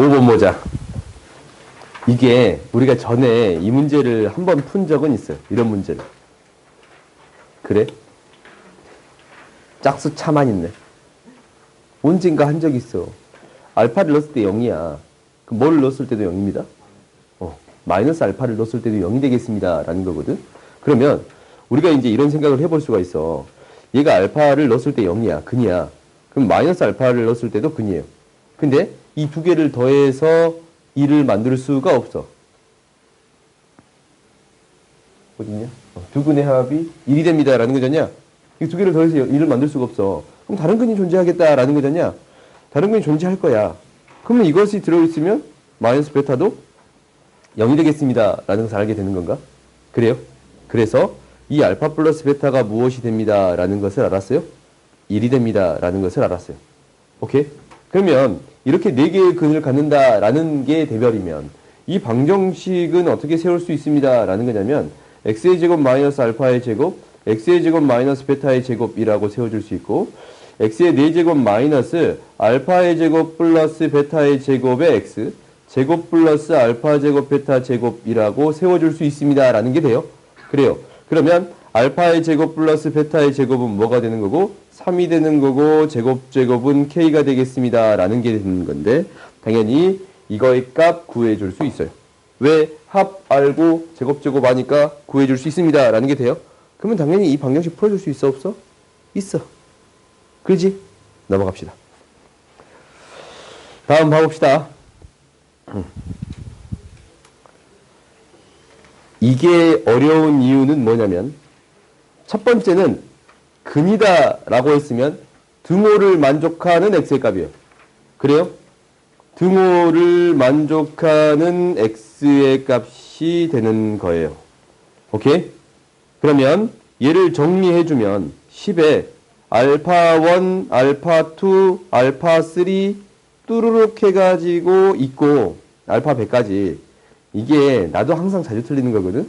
5번 보자. 이게 우리가 전에 이 문제를 한번 푼 적은 있어요. 이런 문제를. 그래? 짝수 차만 있네. 언젠가 한 적이 있어. 알파를 넣었을 때 0이야. 그럼 뭘 넣었을 때도 0입니다. 마이너스 알파를 넣었을 때도 0이 되겠습니다. 라는 거거든. 그러면 우리가 이제 이런 생각을 해볼 수가 있어. 얘가 알파를 넣었을 때 0이야. 근이야. 그럼 마이너스 알파를 넣었을 때도 근이에요. 근데 이 두 개를 더해서 2를 만들 수가 없어. 어딨냐? 두 근의 합이 1이 됩니다. 라는 거잖냐? 이 두 개를 더해서 1을 만들 수가 없어. 그럼 다른 근이 존재하겠다라는 거잖냐? 다른 근이 존재할 거야. 그러면 이것이 들어있으면 마이너스 베타도 0이 되겠습니다. 라는 것을 알게 되는 건가? 그래요? 그래서 이 알파 플러스 베타가 무엇이 됩니다. 라는 것을 알았어요? 1이 됩니다. 라는 것을 알았어요. 오케이? 그러면 이렇게 4개의 근을 갖는다 라는 게 대별이면 이 방정식은 어떻게 세울 수 있습니다. 라는 거냐면 x의 제곱 마이너스 알파의 제곱, x의 제곱 마이너스 베타의 제곱이라고 세워줄 수 있고 x의 4제곱 마이너스 알파의 제곱 플러스 베타의 제곱의 x 제곱 플러스 알파 제곱 베타 제곱이라고 세워줄 수 있습니다. 라는 게 돼요. 그래요. 그러면 알파의 제곱 플러스 베타의 제곱은 뭐가 되는 거고 3이 되는 거고 제곱은 k가 되겠습니다. 라는 게 되는 건데 당연히 이거의 값 구해줄 수 있어요. 왜? 합 알고 제곱 하니까 구해줄 수 있습니다. 라는 게 돼요. 그러면 당연히 이 방정식 풀어줄 수 있어 없어? 있어. 그렇지? 넘어갑시다. 다음 봐봅시다. 이게 어려운 이유는 뭐냐면 첫 번째는 근이다 라고 했으면 등호를 만족하는 x의 값이에요. 그래요? 등호를 만족하는 x의 값이 되는 거예요. 오케이? 그러면 얘를 정리해주면 10에 알파1, 알파2, 알파3 뚜루룩 해가지고 있고 알파 100까지 이게 나도 항상 자주 틀리는 거거든.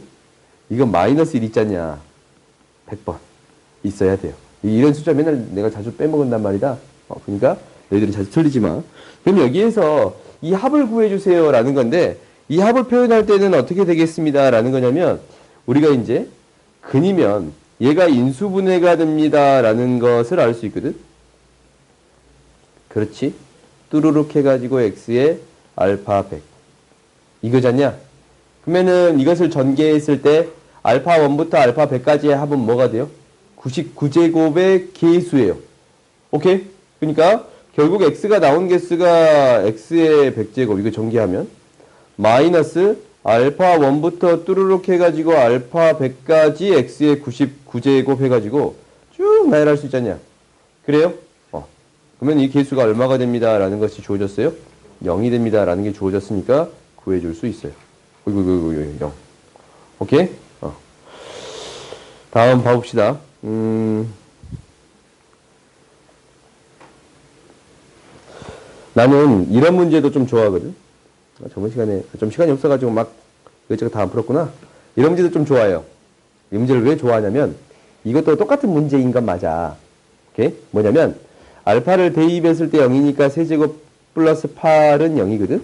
이건 마이너스 1 있잖냐. 100번 있어야 돼요. 이런 숫자 맨날 내가 자주 빼먹은단 말이다. 그러니까 너희들이 자주 틀리지 마. 그럼 여기에서 이 합을 구해주세요 라는 건데 이 합을 표현할 때는 어떻게 되겠습니다 라는 거냐면 우리가 이제 근이면 얘가 인수분해가 됩니다 라는 것을 알 수 있거든. 그렇지? 뚜루룩 해가지고 x에 알파 100 이거잖냐? 그러면은 이것을 전개했을 때 알파 1부터 알파 100까지의 합은 뭐가 돼요? 99제곱의 계수예요. 오케이? 그러니까 결국 x가 나온 개수가 x의 100제곱 이거 전개하면 마이너스 알파 1부터 뚜루룩 해가지고 알파 100까지 x의 99제곱 해가지고 쭉 나열할 수 있잖냐? 그래요? 그러면 이 개수가 얼마가 됩니다. 라는 것이 주어졌어요? 0이 됩니다. 라는 게 주어졌으니까 구해줄 수 있어요. 0. 오케이? 다음 봐봅시다. 나는 이런 문제도 좀 좋아하거든. 저번 시간에 좀 시간이 없어가지고 막 이것저것 다 안 풀었구나. 이런 문제도 좀 좋아해요. 이 문제를 왜 좋아하냐면 이것도 똑같은 문제인 건 맞아. 오케이? 뭐냐면 알파를 대입했을 때 0이니까 세제곱 플러스 8은 0이거든?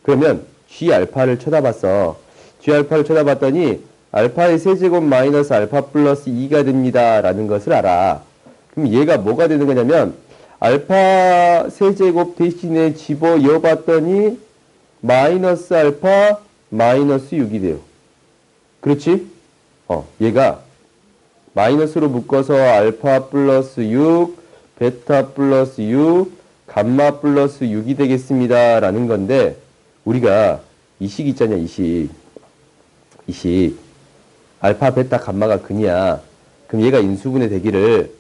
그러면 G 알파를 쳐다봤어. G 알파를 쳐다봤더니 알파의 세제곱 마이너스 알파 플러스 2가 됩니다. 라는 것을 알아. 그럼 얘가 뭐가 되는 거냐면 알파 세제곱 대신에 집어넣어봤더니 마이너스 알파 마이너스 6이 돼요. 그렇지? 얘가 마이너스로 묶어서 알파 플러스 6 베타 플러스 6, 감마 플러스 6이 되겠습니다. 라는 건데, 우리가 이 식 있잖냐, 이 식. 알파, 베타, 감마가 근이야. 그럼 얘가 인수분해 되기를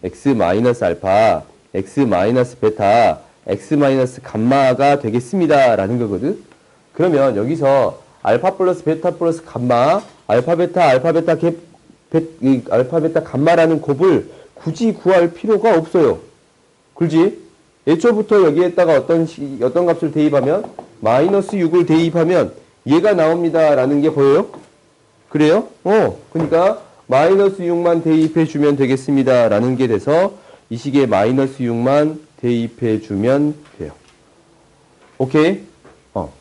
x 마이너스 알파, x 마이너스 베타, x 마이너스 감마가 되겠습니다. 라는 거거든. 그러면 여기서 알파 플러스 베타 플러스 감마, 알파, 베타, 감마라는 곱을 굳이 구할 필요가 없어요. 그렇지? 애초부터 여기에다가 어떤 값을 대입하면 마이너스 6을 대입하면 얘가 나옵니다. 라는 게 보여요? 그래요? 그러니까 마이너스 6만 대입해 주면 되겠습니다. 라는 게 돼서 이 식에 마이너스 6만 대입해 주면 돼요. 오케이?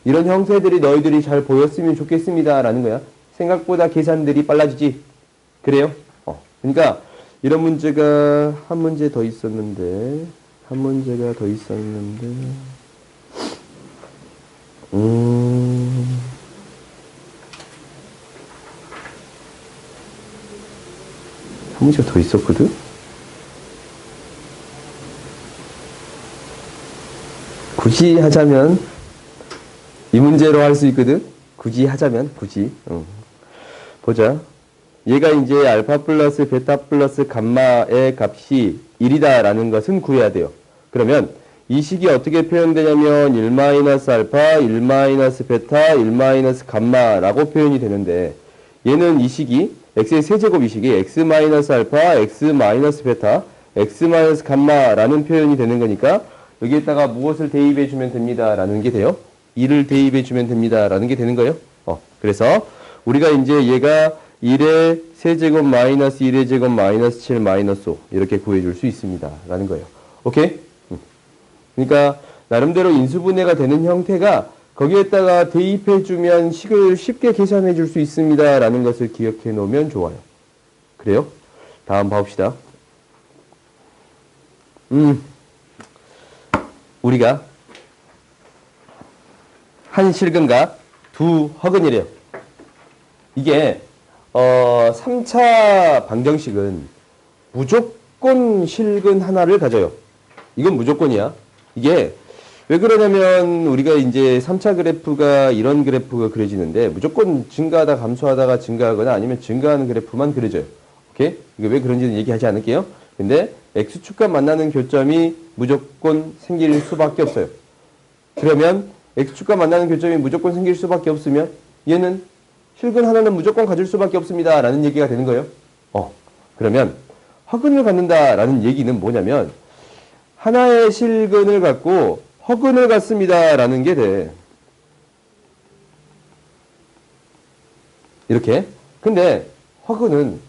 이런 형태들이 너희들이 잘 보였으면 좋겠습니다. 라는 거야. 생각보다 계산들이 빨라지지. 그래요? 그러니까 이런 문제가 한 문제 더 있었는데, 한 문제가 더 있었는데, 한 문제가 더 있었거든? 굳이 하자면, 이 문제로 할 수 있거든? 굳이 하자면, 굳이. 보자. 얘가 이제 알파 플러스 베타 플러스 감마의 값이 1이다 라는 것은 구해야 돼요. 그러면 이 식이 어떻게 표현되냐면 1 마이너스 알파, 1 마이너스 베타, 1 마이너스 감마라고 표현이 되는데 얘는 이 식이 x의 세제곱 이 식이 x 마이너스 알파, x 마이너스 베타, x 마이너스 감마라는 표현이 되는 거니까 여기에다가 무엇을 대입해 주면 됩니다 라는 게 돼요. 2를 대입해 주면 됩니다 라는 게 되는 거예요. 그래서 우리가 이제 얘가 1의 세제곱 마이너스 1의 제곱 마이너스 7 마이너스 5 이렇게 구해줄 수 있습니다 라는 거예요. 오케이? 그러니까 나름대로 인수분해가 되는 형태가 거기에다가 대입해주면 식을 쉽게 계산해 줄 수 있습니다 라는 것을 기억해 놓으면 좋아요. 그래요? 다음 봐봅시다. 우리가 한 실근과 두 허근이래요. 이게 3차 방정식은 무조건 실근 하나를 가져요. 이건 무조건이야. 이게 왜 그러냐면 우리가 이제 3차 그래프가 이런 그래프가 그려지는데 무조건 증가하다 감소하다가 증가하거나 아니면 증가하는 그래프만 그려져요. 오케이? 이거 왜 그런지는 얘기하지 않을게요. 근데 x축과 만나는 교점이 무조건 생길 수밖에 없어요. 그러면 x축과 만나는 교점이 무조건 생길 수밖에 없으면 얘는 실근 하나는 무조건 가질 수밖에 없습니다 라는 얘기가 되는 거예요. 그러면 허근을 갖는다 라는 얘기는 뭐냐면 하나의 실근을 갖고 허근을 갖습니다 라는 게 돼. 이렇게. 근데 허근은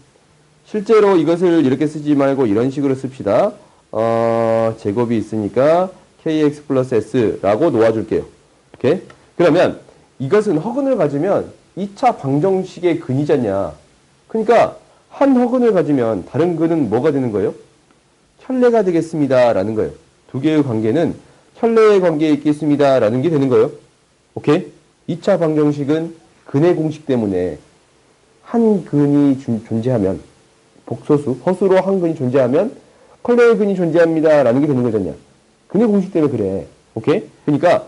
실제로 이것을 이렇게 쓰지 말고 이런 식으로 씁시다. 제곱이 있으니까 kx 플러스 s라고 놓아줄게요. 오케이? 그러면 이것은 허근을 가지면 2차 방정식의 근이잖냐. 그러니까 한 허근을 가지면 다른 근은 뭐가 되는 거예요? 혈례가 되겠습니다 라는 거예요. 두 개의 관계는 혈례의 관계에 있겠습니다 라는 게 되는 거예요. 오케이? 2차 방정식은 근의 공식 때문에 한 근이 존재하면 복소수, 허수로 한 근이 존재하면 혈례의 근이 존재합니다 라는 게 되는 거잖냐. 근의 공식 때문에 그래. 오케이? 그러니까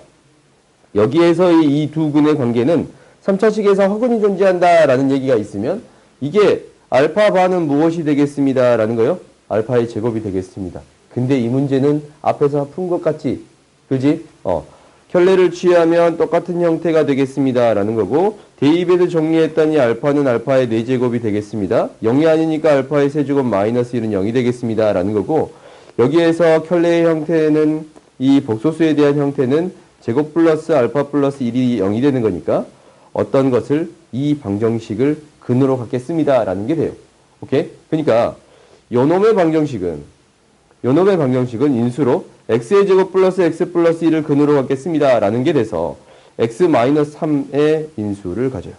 여기에서의 이 두 근의 관계는 3차식에서 허근이 존재한다 라는 얘기가 있으면 이게 알파 바는 무엇이 되겠습니다 라는 거요? 알파의 제곱이 되겠습니다. 근데 이 문제는 앞에서 푼 것 같지? 그지? 혈례를 취하면 똑같은 형태가 되겠습니다 라는 거고 대입에서 정리했더니 알파는 알파의 4제곱이 되겠습니다. 0이 아니니까 알파의 세제곱 마이너스 1은 0이 되겠습니다 라는 거고 여기에서 혈례의 형태는 이 복소수에 대한 형태는 제곱 플러스 알파 플러스 1이 0이 되는 거니까 어떤 것을 이 방정식을 근으로 갖겠습니다 라는 게 돼요. 오케이? 그러니까 요놈의 방정식은 인수로 x의 제곱 플러스 x 플러스 1을 근으로 갖겠습니다 라는 게 돼서 x 마이너스 3의 인수를 가져요.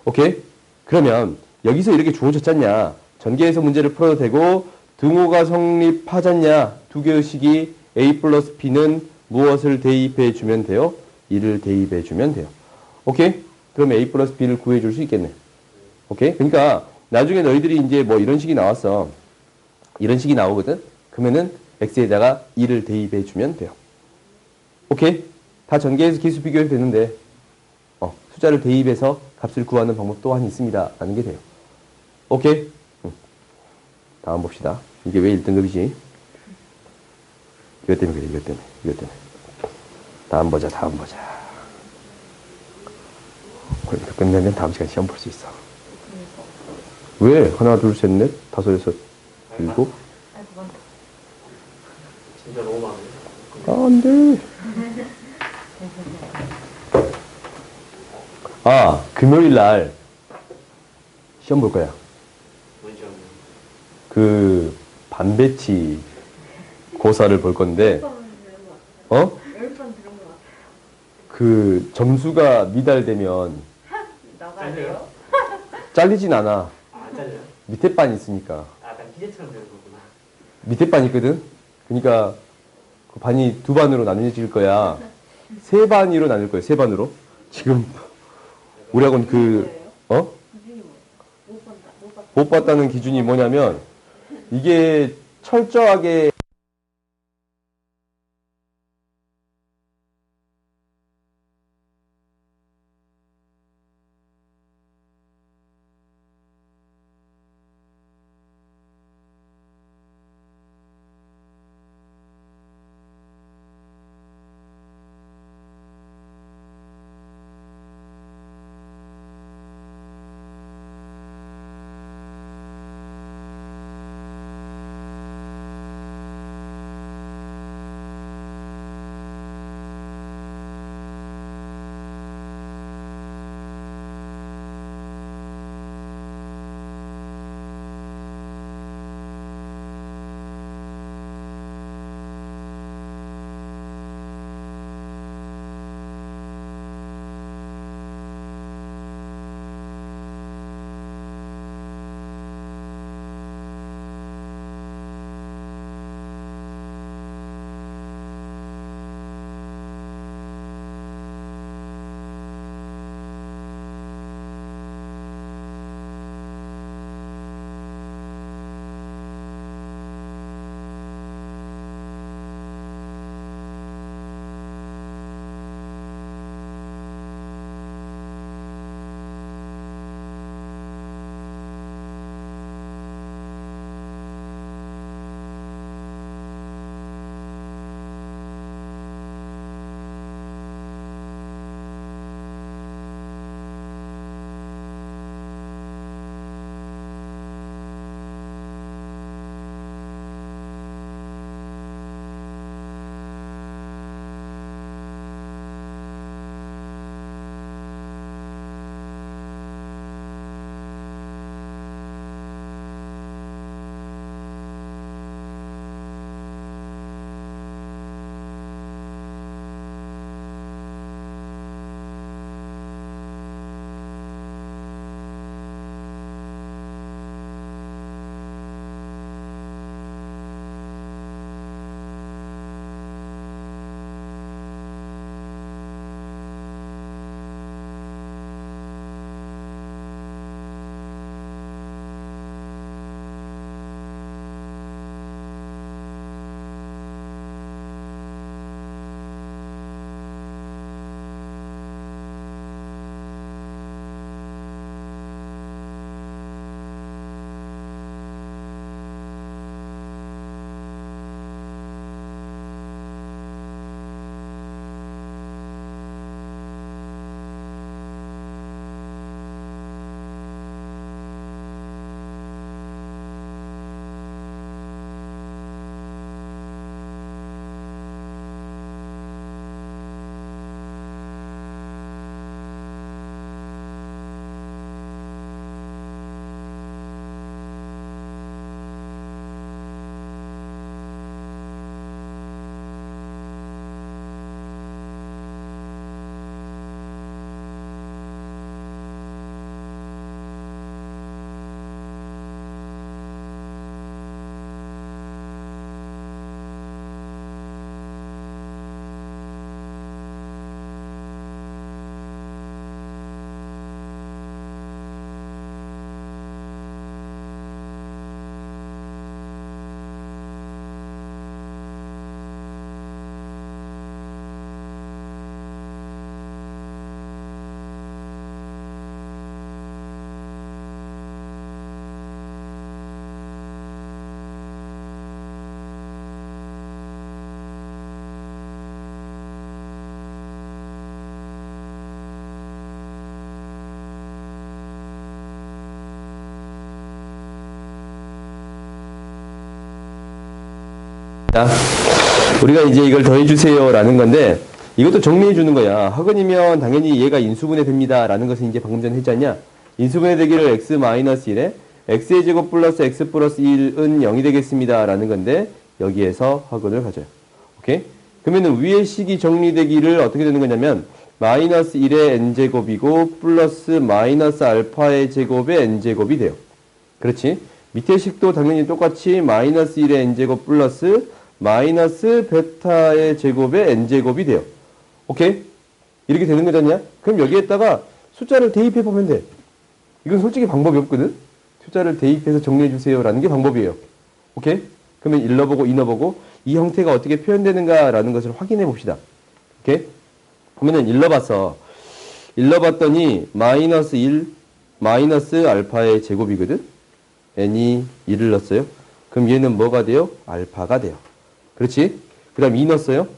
오케이? 그러면 여기서 이렇게 주어졌잖냐. 전개해서 문제를 풀어도 되고 등호가 성립하잖냐. 두 개의 식이 a 플러스 b는 무엇을 대입해 주면 돼요? 1을 대입해 주면 돼요. 오케이? 그러면 a 플러스 b를 구해 줄 수 있겠네. 오케이? 그러니까 나중에 너희들이 이제 뭐 이런 식이 나왔어. 이런 식이 나오거든? 그러면은 x에다가 1을 대입해 주면 돼요. 오케이? 다 전개해서 기수 비교해도 되는데 숫자를 대입해서 값을 구하는 방법 또한 있습니다. 라는 게 돼요. 오케이? 다음 봅시다. 이게 왜 1등급이지? 이것 때문에 그래, 이것 때문에. 다음 보자. 그래서 끝내면 다음 시간 시험 볼 수 있어. 왜? 하나, 둘, 셋, 넷, 다섯, 여섯, 일곱? 진짜 너무 많네. 안 돼. 금요일 날 시험 볼 거야. 뭔 시험이요? 그 반배치 고사를 볼 건데, 그 점수가 미달되면 나가야 돼요? 잘리진 않아. 안 잘려요? 밑에 반이 있으니까. 약간 기계처럼 되는 거구나. 밑에 반이 있거든? 그러니까 그 반이 두 반으로 나눠질 거야. 세 반으로 나눌 거야, 세 반으로. 지금 우리 학원 그, 어? 기준이 뭐? 못 본다. 못 봤다. 못 봤다는 기준이 뭐냐면 이게 철저하게 자, 우리가 이제 이걸 더해주세요 라는 건데 이것도 정리해 주는 거야. 학원이면 당연히 얘가 인수분해 됩니다 라는 것을 이제 방금 전에 했잖냐. 인수분해 되기를 x-1에 x의 제곱 플러스 x 플러스 1은 0이 되겠습니다 라는 건데 여기에서 학원을 가져요. 오케이? 그러면은 위의 식이 정리되기를 어떻게 되는 거냐면 마이너스 1의 n제곱이고 플러스 마이너스 알파의 제곱의 n제곱이 돼요. 그렇지? 밑에 식도 당연히 똑같이 마이너스 1의 n제곱 플러스 마이너스 베타의 제곱의 n제곱이 돼요. 오케이? 이렇게 되는 거잖냐? 그럼 여기에다가 숫자를 대입해 보면 돼. 이건 솔직히 방법이 없거든? 숫자를 대입해서 정리해 주세요 라는 게 방법이에요. 오케이? 그러면 1 넣어보고 2 넣어보고 이 형태가 어떻게 표현되는가 라는 것을 확인해 봅시다. 오케이? 그러면은 1 넣어봤어. 1 넣어봤더니 마이너스 1 마이너스 알파의 제곱이거든? n이 1을 넣었어요. 그럼 얘는 뭐가 돼요? 알파가 돼요. 그렇지? 그 다음 2 넣었어요.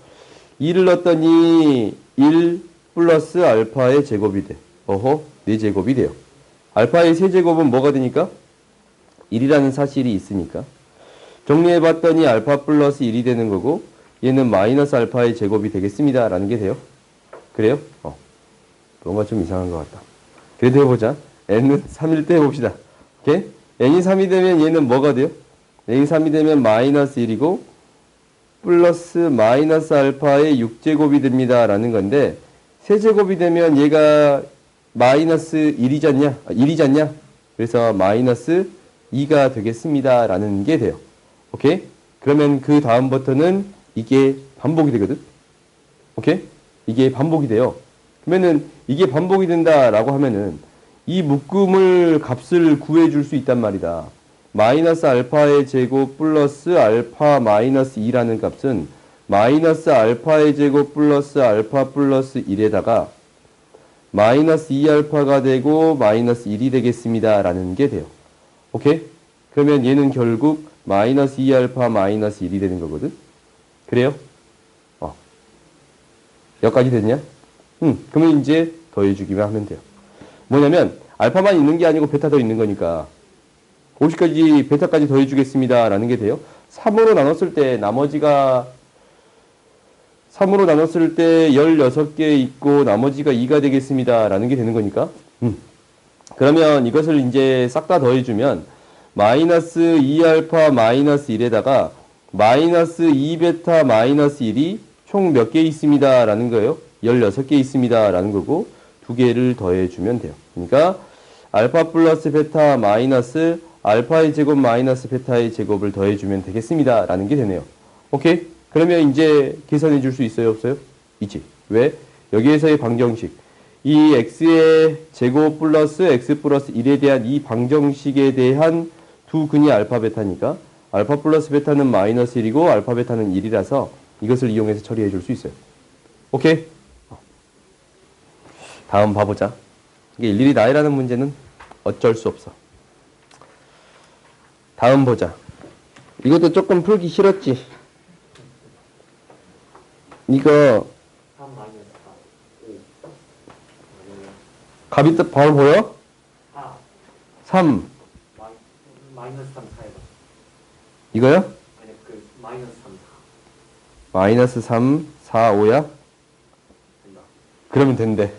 2를 넣었더니 1 플러스 알파의 제곱이 돼. 어허, 4제곱이 돼요. 알파의 세제곱은 뭐가 되니까? 1이라는 사실이 있으니까. 정리해봤더니 알파 플러스 1이 되는 거고 얘는 마이너스 알파의 제곱이 되겠습니다. 라는 게 돼요. 그래요? 뭔가 좀 이상한 것 같다. 그래도 해보자. n은 3일 때 해봅시다. 오케이? n이 3이 되면 얘는 뭐가 돼요? n이 3이 되면 마이너스 1이고 플러스 마이너스 알파의 6제곱이 됩니다. 라는 건데 세제곱이 되면 얘가 마이너스 1이잖냐? 그래서 마이너스 2가 되겠습니다. 라는 게 돼요. 오케이? 그러면 그 다음부터는 이게 반복이 되거든? 오케이? 이게 반복이 돼요. 그러면은 이게 반복이 된다라고 하면은 이 묶음을 값을 구해줄 수 있단 말이다. 마이너스 알파의 제곱 플러스 알파 마이너스 2라는 값은 마이너스 알파의 제곱 플러스 알파 플러스 1에다가 마이너스 2알파가 되고 마이너스 1이 되겠습니다. 라는 게 돼요. 오케이? 그러면 얘는 결국 마이너스 2알파 마이너스 1이 되는 거거든? 그래요? 여기까지 됐냐? 그러면 이제 더해주기만 하면 돼요. 뭐냐면 알파만 있는 게 아니고 베타도 있는 거니까 50까지 베타까지 더해주겠습니다. 라는 게 돼요. 3으로 나눴을 때 나머지가 3으로 나눴을 때 16개 있고 나머지가 2가 되겠습니다. 라는 게 되는 거니까. 그러면 이것을 이제 싹 다 더해주면 마이너스 2알파 마이너스 1에다가 마이너스 2베타 마이너스 1이 총 몇 개 있습니다. 라는 거예요. 16개 있습니다. 라는 거고 2개를 더해주면 돼요. 그러니까 알파 플러스 베타 마이너스 알파의 제곱 마이너스 베타의 제곱을 더해주면 되겠습니다. 라는 게 되네요. 오케이? 그러면 이제 계산해 줄 수 있어요? 없어요? 있지. 왜? 여기에서의 방정식. 이 x의 제곱 플러스 x 플러스 1에 대한 이 방정식에 대한 두 근이 알파 베타니까 알파 플러스 베타는 마이너스 1이고 알파 베타는 1이라서 이것을 이용해서 처리해 줄 수 있어요. 오케이? 다음 봐보자. 이게 일일이 나열하는 문제는 어쩔 수 없어. 다음 보자. 이것도 조금 풀기 싫었지. 이거 3 마이너스 4 5 값이 딱 바로 보여? 4 3 마이너스 3 4 이거요? 아니 그 마이너스 3 4 마이너스 3 4 5야? 된다. 그러면 된대.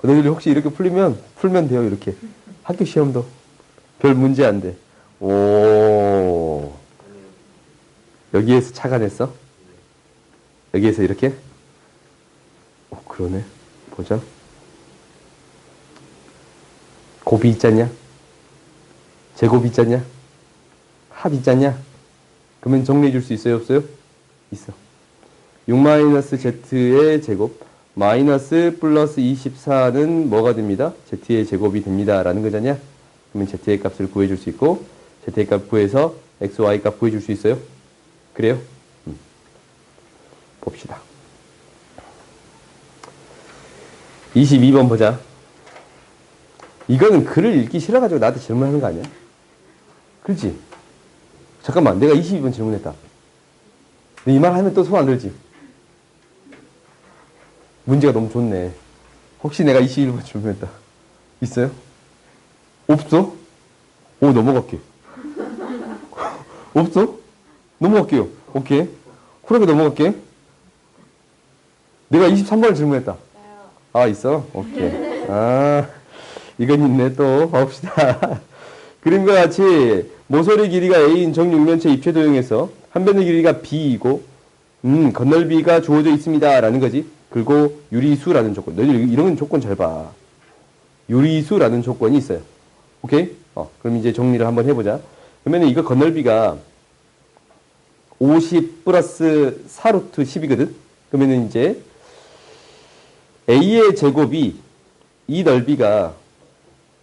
너희들이 혹시 이렇게 풀면 돼요. 이렇게 학교 시험도 별 문제 안 돼. 오, 아니에요. 여기에서 착안했어? 여기에서 이렇게? 그러네. 보자. 곱이 있잖냐? 제곱이 있잖냐? 합 있잖냐? 그러면 정리해 줄 수 있어요? 없어요? 있어. 6-z의 제곱 마이너스 플러스 24는 뭐가 됩니다? z의 제곱이 됩니다. 라는 거잖냐? 그러면 z의 값을 구해줄 수 있고 z의 값 구해서 x, y 값 구해줄 수 있어요? 그래요? 봅시다. 22번 보자. 이거는 글을 읽기 싫어가지고 나한테 질문하는 거 아니야? 그렇지? 잠깐만, 내가 22번 질문했다. 이 말 하면 또 손 안 들지? 문제가 너무 좋네. 혹시 내가 21번 질문했다. 있어요? 없어? 오, 넘어갈게. 없어? 넘어갈게요. 오케이. 쿨하게 넘어갈게. 내가 23번을 질문했다. 아, 있어? 오케이. 아, 이건 있네, 또. 봅시다. 그림과 같이 모서리 길이가 A인 정육면체 입체 도형에서 한 변의 길이가 B이고, 건널비가 주어져 있습니다. 라는 거지. 그리고 유리수라는 조건. 너희들 이런 조건 잘 봐. 유리수라는 조건이 있어요. 오케이? 그럼 이제 정리를 한번 해보자. 그러면 이거 건널비가 50 플러스 4루트 10이거든? 그러면 이제 A의 제곱이 이 넓이가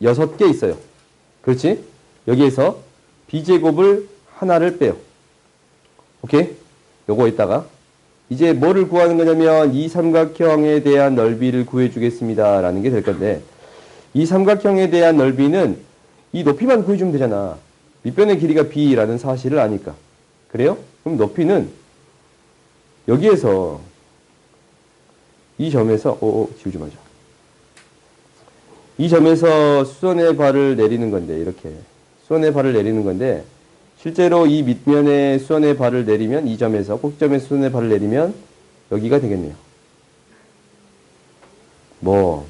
6개 있어요. 그렇지? 여기에서 B제곱을 하나를 빼요. 오케이? 요거 있다가 이제 뭐를 구하는 거냐면 이 삼각형에 대한 넓이를 구해주겠습니다 라는 게 될 건데 이 삼각형에 대한 넓이는 이 높이만 구해주면 되잖아. 밑변의 길이가 B라는 사실을 아니까. 그래요? 그럼 높이는 여기에서 이 점에서 지우지 말자. 이 점에서 수선의 발을 내리는 건데 이렇게 수선의 발을 내리는 건데 실제로 이 밑면에 수선의 발을 내리면 이 점에서 꼭지점에 수선의 발을 내리면 여기가 되겠네요. 뭐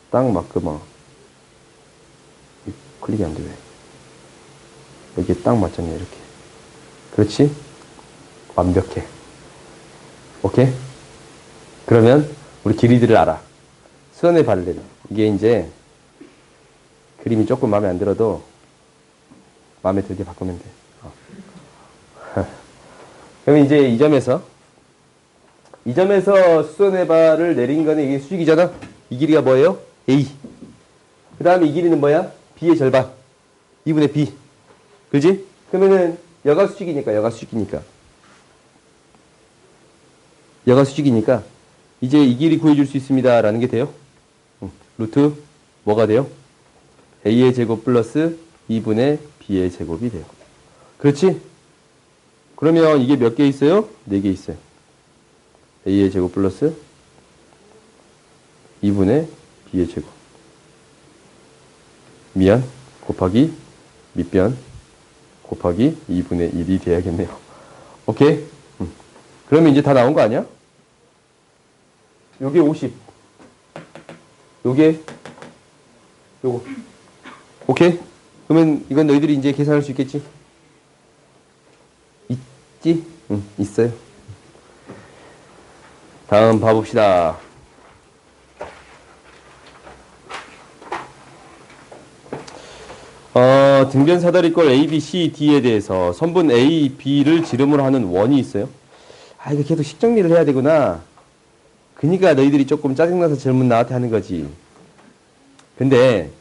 딱 맞구만. 클릭이 안 돼. 왜? 여기에 딱 맞잖냐 이렇게. 그렇지? 완벽해. 오케이? 그러면 우리 길이들을 알아. 수선의 발을 내려. 이게 이제 그림이 조금 마음에 안 들어도 마음에 들게 바꾸면 돼. 그러면 이제 이 점에서 수선의 발을 내린 거는 이게 수직이잖아. 이 길이가 뭐예요? A. 그 다음에 이 길이는 뭐야? B의 절반. 2분의 B. 그지? 그러면은 여가 수직이니까 이제 이 길이 구해줄 수 있습니다 라는 게 돼요. 루트 뭐가 돼요? A의 제곱 플러스 2분의 B의 제곱이 돼요. 그렇지? 그러면 이게 몇 개 있어요? 4개 있어요. A의 제곱 플러스 2분의 B의 제곱. 미안. 곱하기 밑변 곱하기 2분의 1이 돼야겠네요. 오케이? 그러면 이제 다 나온 거 아니야? 요게 50. 요거. 오케이? 그러면 이건 너희들이 이제 계산할 수 있겠지? 있지? 응, 있어요. 다음 봐봅시다. 등변 사다리꼴 A, B, C, D에 대해서 선분 A, B를 지름으로 하는 원이 있어요. 이거 계속 식정리를 해야 되구나. 그니까 너희들이 조금 짜증나서 질문 나한테 하는 거지. 근데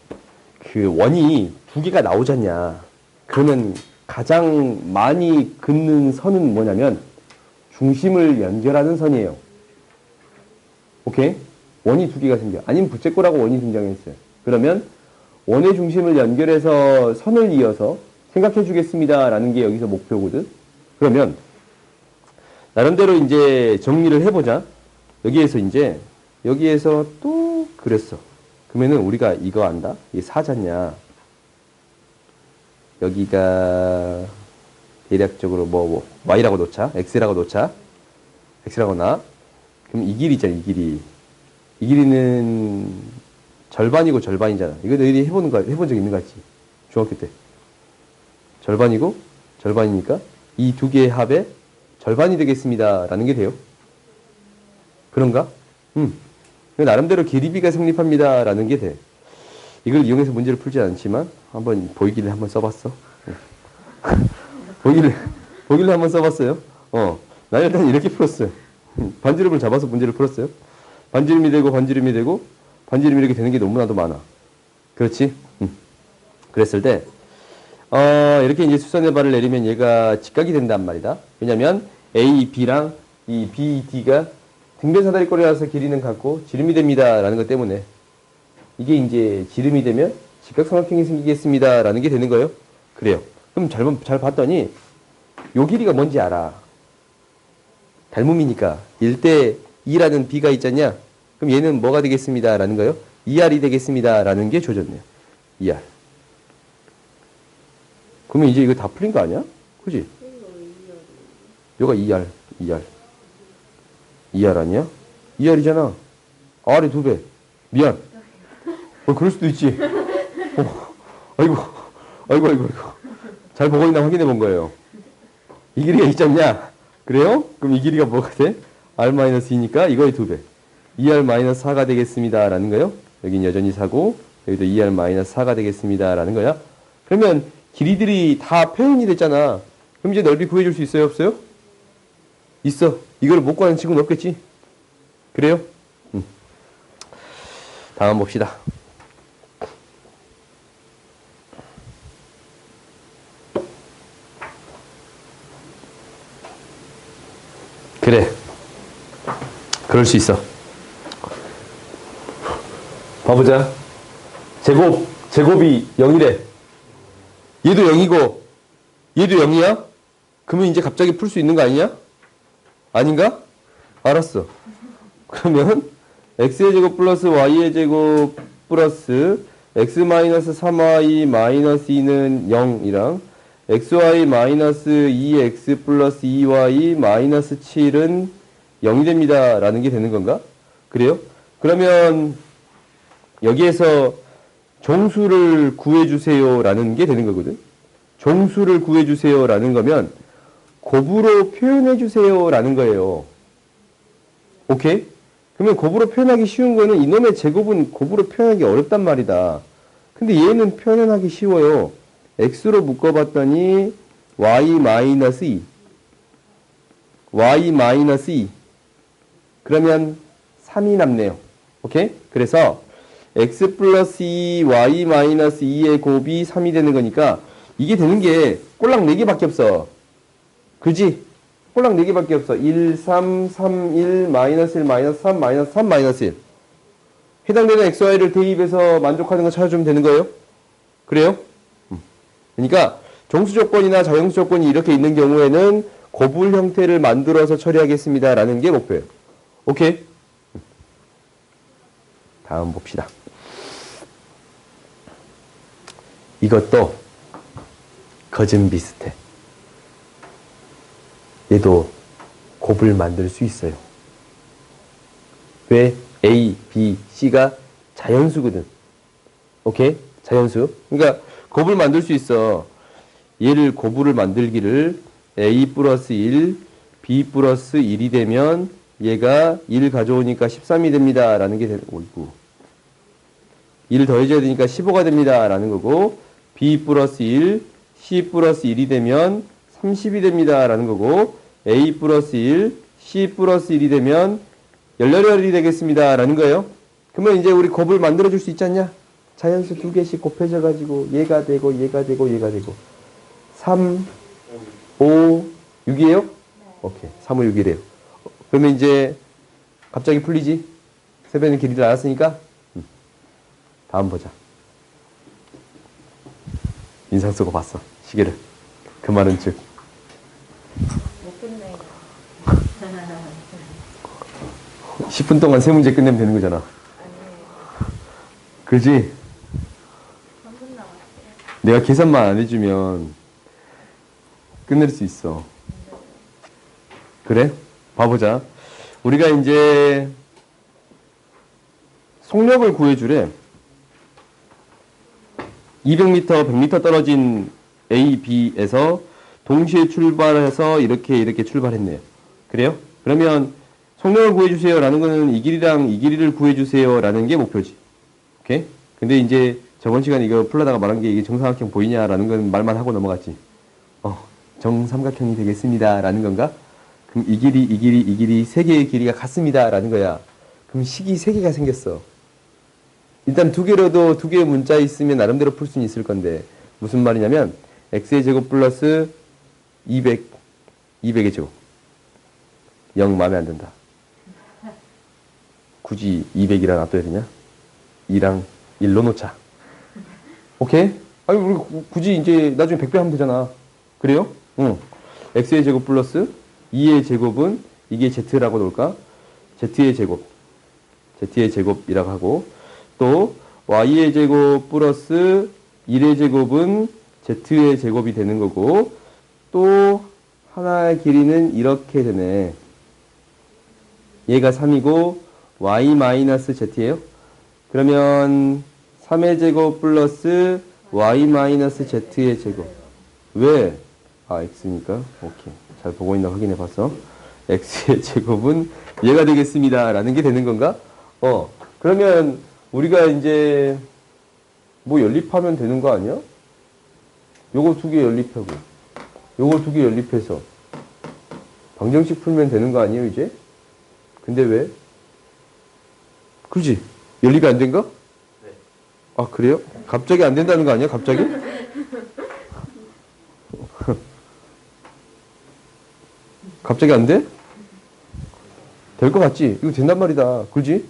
그 원이 2개가 나오잖냐. 그러면 가장 많이 긋는 선은 뭐냐면 중심을 연결하는 선이에요. 오케이? 원이 2개가 생겨. 아니면 부채꼴하고 원이 등장했어요. 그러면 원의 중심을 연결해서 선을 이어서 생각해 주겠습니다 라는 게 여기서 목표거든. 그러면 나름대로 이제 정리를 해보자. 여기에서 또 그랬어. 그러면은 우리가 이거 안다? 이게 사잖냐. 여기가 대략적으로 y라고 놓자. x라고 놓자. x라고 나. 그럼 이 길이 있잖아, 이 길이. 이 길이는 절반이고 절반이잖아. 이거 너희들이 해본 적 있는 거 같지? 중학교 때. 절반이고 절반이니까 이 2개의 합의 절반이 되겠습니다 라는 게 돼요. 그런가? 나름대로 길이비가 성립합니다 라는 게 돼. 이걸 이용해서 문제를 풀지 않지만 한번 보이길래 한번 써봤어. 보이길래 한번 써봤어요. 나 일단 이렇게 풀었어요. 반지름을 잡아서 문제를 풀었어요. 반지름이 되고 반지름이 이렇게 되는 게 너무나도 많아. 그렇지? 그랬을 때 이렇게 이제 수선의 발을 내리면 얘가 직각이 된단 말이다. 왜냐면 A, B랑 이 B, D가 등변 사다리꼴이라서 길이는 같고 지름이 됩니다 라는 것 때문에 이게 이제 지름이 되면 직각삼각형이 생기겠습니다 라는 게 되는 거예요. 그래요. 그럼 잘 봤더니 요 길이가 뭔지 알아. 닮음이니까 1대 2라는 B가 있잖냐. 그럼 얘는 뭐가 되겠습니다 라는 거예요. 2R이 되겠습니다 라는 게 줘졌네요. 2R. 그러면 이제 이거 다 풀린 거 아니야? 그지? 요가 2R. 2R 아니야? 2R이잖아. R이 2배. 미안. 그럴 수도 있지. 아이고. 잘 보고 있나 확인해 본 거예요. 이 길이가 있잖냐? 그래요? 그럼 이 길이가 뭐가 돼? r-2니까 이거의 2배. 2r-4가 되겠습니다. 라는 거요. 여긴 여전히 4고 여기도 2r-4가 되겠습니다. 라는 거야. 그러면 길이들이 다 표현이 됐잖아. 그럼 이제 넓이 구해줄 수 있어요? 없어요? 있어. 이걸 못 구하는 친구는 없겠지? 그래요? 다음 봅시다. 그래. 그럴 수 있어. 봐보자. 제곱이 0이래. 얘도 0이고, 얘도 0이야? 그러면 이제 갑자기 풀 수 있는 거 아니냐? 아닌가? 알았어. 그러면, x의 제곱 플러스 y의 제곱 플러스 x-3y-2는 0이랑 xy-2x 플러스 2y-7은 0이 됩니다. 라는 게 되는 건가? 그래요? 그러면 여기에서 종수를 구해주세요. 라는 게 되는 거거든. 종수를 구해주세요. 라는 거면 곱으로 표현해주세요. 라는 거예요. 오케이? 그러면 곱으로 표현하기 쉬운 거는 이놈의 제곱은 곱으로 표현하기 어렵단 말이다. 근데 얘는 표현하기 쉬워요. x로 묶어봤더니 y-2 y-2 그러면 3이 남네요. 오케이? 그래서 x 플러스 2 y-2의 곱이 3이 되는 거니까 이게 되는 게 꼴랑 4개밖에 없어. 그지? 꼴랑 4개밖에 없어. 1, 3, 3, 1, 마이너스 1, 마이너스 3, 마이너스 3, 마이너스 1. 해당되는 xy를 대입해서 만족하는 거 찾아주면 되는 거예요? 그래요? 그러니까 정수 조건이나 자영수 조건이 이렇게 있는 경우에는 고불 형태를 만들어서 처리하겠습니다. 라는 게 목표예요. 오케이? 다음 봅시다. 이것도 거진 비슷해. 얘도 곱을 만들 수 있어요. 왜? A, B, C가 자연수거든. 오케이? 자연수. 그러니까 곱을 만들 수 있어. 얘를 곱을 만들기를 A 플러스 1, B 플러스 1이 되면 얘가 1 가져오니까 13이 됩니다. 라는 게 되는 거고 1을 더해줘야 되니까 15가 됩니다. 라는 거고 B 플러스 1, C 플러스 1이 되면 30이 됩니다. 라는 거고 A 플러스 1, C 플러스 1이 되면 18이 되겠습니다. 라는 거예요. 그러면 이제 우리 곱을 만들어줄 수 있지 않냐? 자연수 2개씩 곱해져가지고 얘가 되고 얘가 되고 얘가 되고 3, 5, 6이에요? 오케이. 3, 5, 6이래요. 그러면 이제 갑자기 풀리지? 세변의 길이를 알았으니까 다음 보자. 인상 쓰고 봤어. 시계를. 그 말은 즉 못 끝내요. 10분 동안 세 문제 끝내면 되는 거잖아. 아니에요. 그지? 3분 남았어요. 내가 계산만 안 해주면 끝낼 수 있어. 그래? 봐보자. 우리가 이제 속력을 구해주래. 200m, 100m 떨어진 A, B에서 동시에 출발해서 이렇게 출발했네요. 그래요? 그러면 속력을 구해주세요 라는 거는 이 길이랑 이 길이를 구해주세요 라는 게 목표지. 오케이? 근데 이제 저번 시간에 이거 풀려다가 말한 게 이게 정삼각형 보이냐라는 건 말만 하고 넘어갔지. 정삼각형이 되겠습니다 라는 건가? 그럼 이 길이, 이 길이, 이 길이 세 개의 길이가 같습니다 라는 거야. 그럼 식이 세 개가 생겼어. 일단 두 개로도 두 개의 문자 있으면 나름대로 풀 수는 있을 건데 무슨 말이냐면 x의 제곱 플러스 200의 제곱 0 마음에 안 든다. 굳이 200이랑 놔둬야 되냐? 2랑 1로 놓자. 오케이? 아니 우리 굳이 이제 나중에 100배 하면 되잖아. 그래요? 응. x의 제곱 플러스 2의 제곱은 이게 z라고 놓을까? z의 제곱이라고 하고 또 y의 제곱 플러스 1의 제곱은 z의 제곱이 되는 거고 또 하나의 길이는 이렇게 되네. 얘가 3이고 y-z예요. 그러면 3의 제곱 플러스 y-z의 제곱. 왜? x니까. 오케이. 잘 보고 있나 확인해 봤어. x의 제곱은 얘가 되겠습니다. 라는 게 되는 건가? 그러면 우리가 이제 뭐 연립하면 되는 거 아니야? 요거 두 개 연립하고 요거 두 개 연립해서 방정식 풀면 되는 거 아니에요, 이제? 근데 왜? 그지? 연립이 안 된가? 네. 아, 그래요? 갑자기 안 된다는 거 아니야, 갑자기? 갑자기 안 돼? 될 것 같지? 이거 된단 말이다. 그지?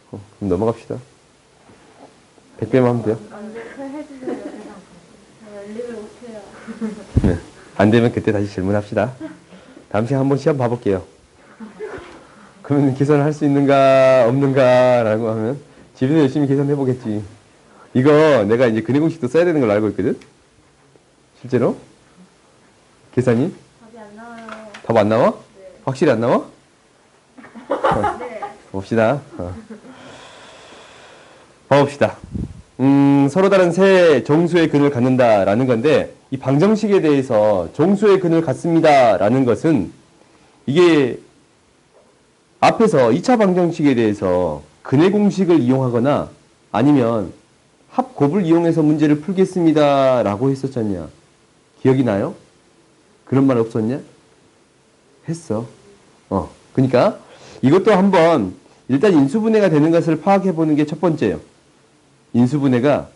그럼 넘어갑시다. 100배만 하면 돼요. 언제 해주세요. 연립을 못해요. 네. 안 되면 그때 다시 질문합시다. 다음 시간에 한번 시험 봐볼게요. 그러면 계산을 할 수 있는가, 없는가라고 하면 집에서 열심히 계산해 보겠지. 이거 내가 이제 근해 공식도 써야 되는 걸 알고 있거든? 실제로? 계산이? 답이 안 나와요. 답 안 나와? 네. 확실히 안 나와? 네. 봅시다. 봐봅시다. 서로 다른 세 정수의 근을 갖는다라는 건데, 이 방정식에 대해서 정수의 근을 갖습니다라는 것은 이게 앞에서 2차 방정식에 대해서 근해 공식을 이용하거나 아니면 합곱을 이용해서 문제를 풀겠습니다라고 했었잖냐. 기억이 나요? 그런 말 없었냐? 했어. 그러니까 이것도 한번 일단 인수분해가 되는 것을 파악해 보는 게 첫 번째예요. 인수분해가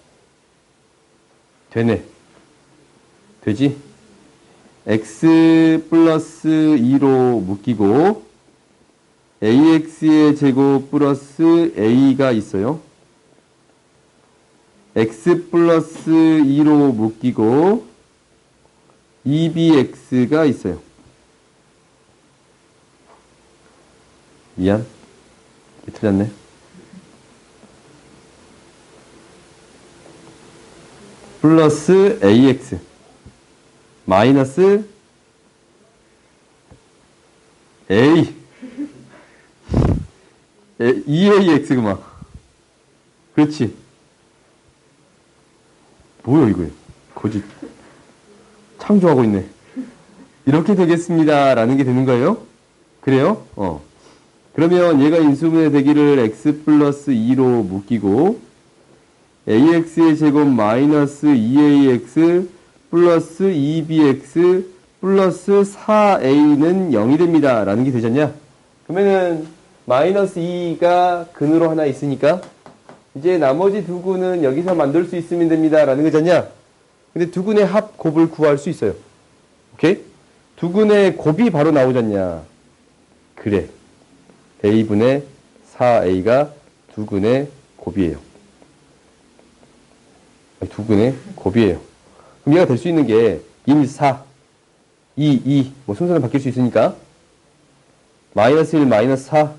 되네. 되지? x 플러스 2로 묶이고 ax의 제곱 플러스 a가 있어요. x 플러스 2로 묶이고 2bx가 있어요. 미안. 틀렸네. 플러스 ax 마이너스 a 2ax구만. 그렇지. 뭐야 이거? 거짓. 창조하고 있네. 이렇게 되겠습니다. 라는 게 되는 거예요? 그래요? 그러면 얘가 인수분해 되기를 x 플러스 2로 묶이고 ax의 제곱 마이너스 2ax 플러스 2bx 플러스 4a는 0이 됩니다. 라는 게 되잖냐? 그러면은 마이너스 2가 근으로 하나 있으니까 이제 나머지 두 근은 여기서 만들 수 있으면 됩니다. 라는 거잖냐? 근데 두 근의 합 곱을 구할 수 있어요. 오케이? 두 근의 곱이 바로 나오잖냐? 그래. a분의 4a가 두 근의 곱이에요. 두 근의 곱이에요. 그럼 얘가 될 수 있는 게 1, 4, 2, 뭐 순서는 바뀔 수 있으니까 마이너스 1, 마이너스 4.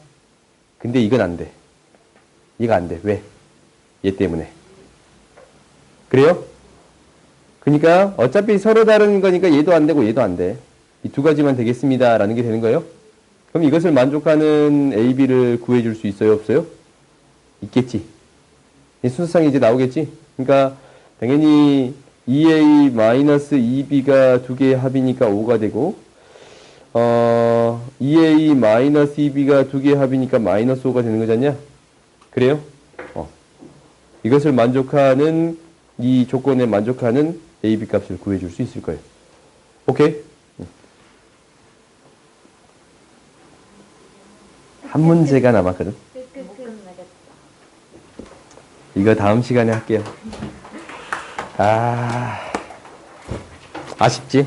근데 이건 안 돼. 얘가 안 돼. 왜? 얘 때문에. 그래요? 그러니까 어차피 서로 다른 거니까 얘도 안 되고 얘도 안 돼. 이 두 가지만 되겠습니다. 라는 게 되는 거예요. 그럼 이것을 만족하는 A, B를 구해줄 수 있어요? 없어요? 있겠지. 이 순서상에 이제 나오겠지. 그러니까 당연히 2A-2B가 두 개의 합이니까 5가 되고 2A-2B가 두 개의 합이니까 마이너스 5가 되는 거잖냐? 그래요? 이것을 만족하는 이 조건에 만족하는 A, B 값을 구해줄 수 있을 거예요. 오케이? 한 문제가 남았거든. 못 끝내겠다. 이거 다음 시간에 할게요. 아쉽지?